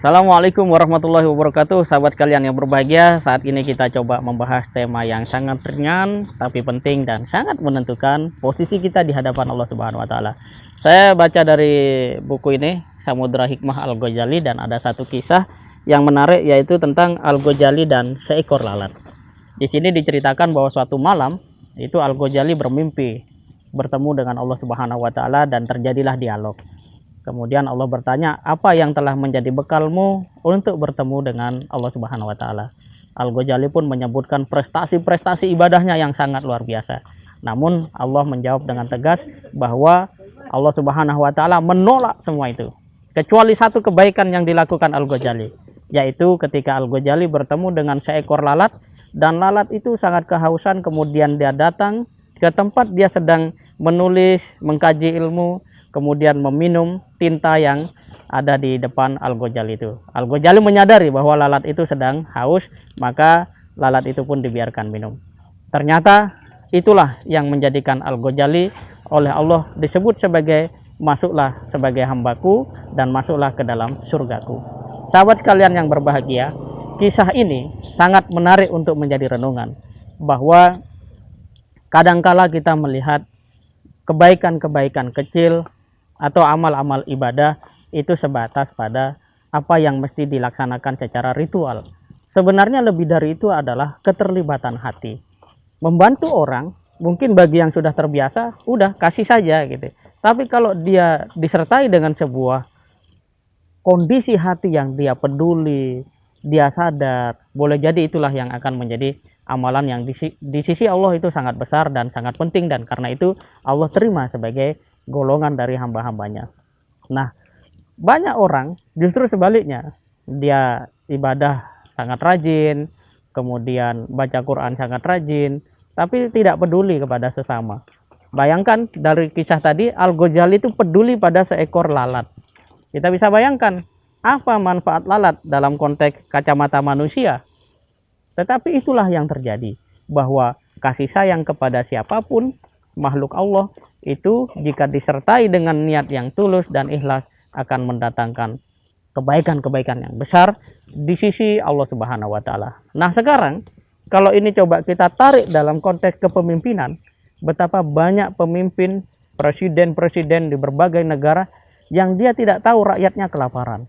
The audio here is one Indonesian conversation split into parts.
Assalamualaikum warahmatullahi wabarakatuh, sahabat kalian yang berbahagia. Saat ini kita coba membahas tema yang sangat ringan tapi penting dan sangat menentukan posisi kita di hadapan Allah Subhanahu wa taala. Saya baca dari buku ini, Samudra Hikmah Al-Ghazali, dan ada satu kisah yang menarik, yaitu tentang Al-Ghazali dan seekor lalat. Di sini diceritakan bahwa suatu malam itu Al-Ghazali bermimpi bertemu dengan Allah Subhanahu wa taala dan terjadilah dialog. Kemudian Allah bertanya, apa yang telah menjadi bekalmu untuk bertemu dengan Allah Subhanahu wa taala? Al-Ghazali pun menyebutkan prestasi-prestasi ibadahnya yang sangat luar biasa. Namun Allah menjawab dengan tegas bahwa Allah Subhanahu wa taala menolak semua itu. Kecuali satu kebaikan yang dilakukan Al-Ghazali, yaitu ketika Al-Ghazali bertemu dengan seekor lalat, dan lalat itu sangat kehausan. Kemudian dia datang ke tempat dia sedang menulis, mengkaji ilmu, kemudian meminum tinta yang ada di depan Al-Ghazali itu. Al-Ghazali menyadari bahwa lalat itu sedang haus, maka lalat itu pun dibiarkan minum. Ternyata itulah yang menjadikan Al-Ghazali oleh Allah disebut sebagai masuklah sebagai hambaku dan masuklah ke dalam surgaku. Sahabat kalian yang berbahagia, kisah ini sangat menarik untuk menjadi renungan, bahwa kadangkala kita melihat kebaikan-kebaikan kecil atau amal-amal ibadah itu sebatas pada apa yang mesti dilaksanakan secara ritual. Sebenarnya lebih dari itu adalah keterlibatan hati. Membantu orang, mungkin bagi yang sudah terbiasa, udah kasih saja gitu. Tapi kalau dia disertai dengan sebuah kondisi hati yang dia peduli, dia sadar, boleh jadi itulah yang akan menjadi amalan yang di sisi Allah itu sangat besar dan sangat penting, dan karena itu Allah terima sebagai golongan dari hamba-hambanya. Nah, banyak orang justru sebaliknya, dia ibadah sangat rajin, kemudian baca Quran sangat rajin, tapi tidak peduli kepada sesama. Bayangkan dari kisah tadi, Al-Ghazali itu peduli pada seekor lalat. Kita bisa bayangkan apa manfaat lalat dalam konteks kacamata manusia. Tetapi itulah yang terjadi, bahwa kasih sayang kepada siapapun makhluk Allah itu jika disertai dengan niat yang tulus dan ikhlas akan mendatangkan kebaikan-kebaikan yang besar di sisi Allah Subhanahu wa taala. Nah, sekarang kalau ini coba kita tarik dalam konteks kepemimpinan, betapa banyak pemimpin, presiden-presiden di berbagai negara yang dia tidak tahu rakyatnya kelaparan.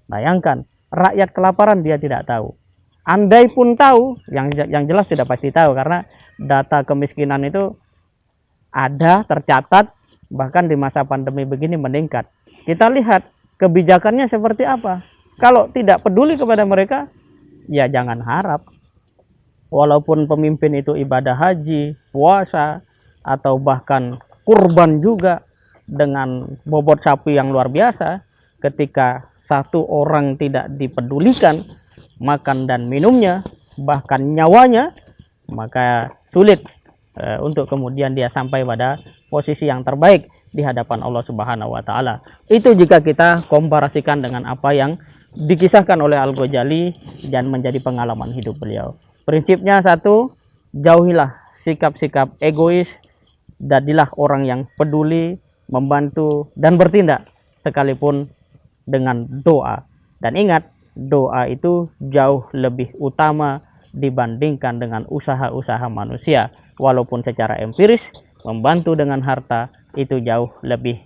Bayangkan, rakyat kelaparan dia tidak tahu. Andai pun tahu, yang jelas sudah pasti tahu, karena data kemiskinan itu ada, tercatat, bahkan di masa pandemi begini meningkat. Kita lihat kebijakannya seperti apa. Kalau tidak peduli kepada mereka, ya jangan harap. Walaupun pemimpin itu ibadah haji, puasa, atau bahkan kurban juga dengan bobot sapi yang luar biasa, ketika satu orang tidak dipedulikan makan dan minumnya, bahkan nyawanya, maka sulit untuk kemudian dia sampai pada posisi yang terbaik di hadapan Allah Subhanahu wa taala. Itu jika kita komparasikan dengan apa yang dikisahkan oleh Al-Ghazali dan menjadi pengalaman hidup beliau. Prinsipnya satu, jauhilah sikap-sikap egois, jadilah orang yang peduli, membantu dan bertindak sekalipun dengan doa. Dan ingat, doa itu jauh lebih utama dibandingkan dengan usaha-usaha manusia. Walaupun secara empiris membantu dengan harta itu jauh lebih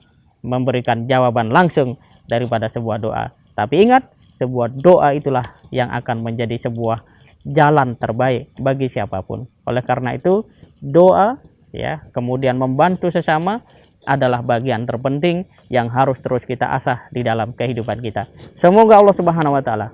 memberikan jawaban langsung daripada sebuah doa. Tapi ingat, sebuah doa itulah yang akan menjadi sebuah jalan terbaik bagi siapapun. Oleh karena itu, doa ya, kemudian membantu sesama adalah bagian terpenting yang harus terus kita asah di dalam kehidupan kita. Semoga Allah Subhanahu wa taala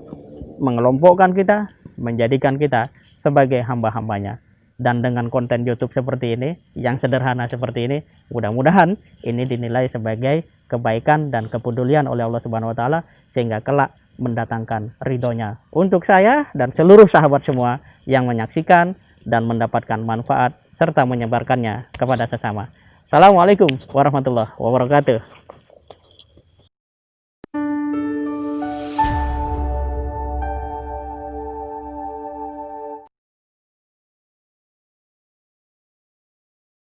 mengelompokkan kita, menjadikan kita sebagai hamba-hambanya. Dan dengan konten YouTube seperti ini, yang sederhana seperti ini, mudah-mudahan ini dinilai sebagai kebaikan dan kepedulian oleh Allah Subhanahu wa taala, sehingga kelak mendatangkan ridhonya untuk saya dan seluruh sahabat semua yang menyaksikan dan mendapatkan manfaat serta menyebarkannya kepada sesama. Assalamualaikum warahmatullahi wabarakatuh.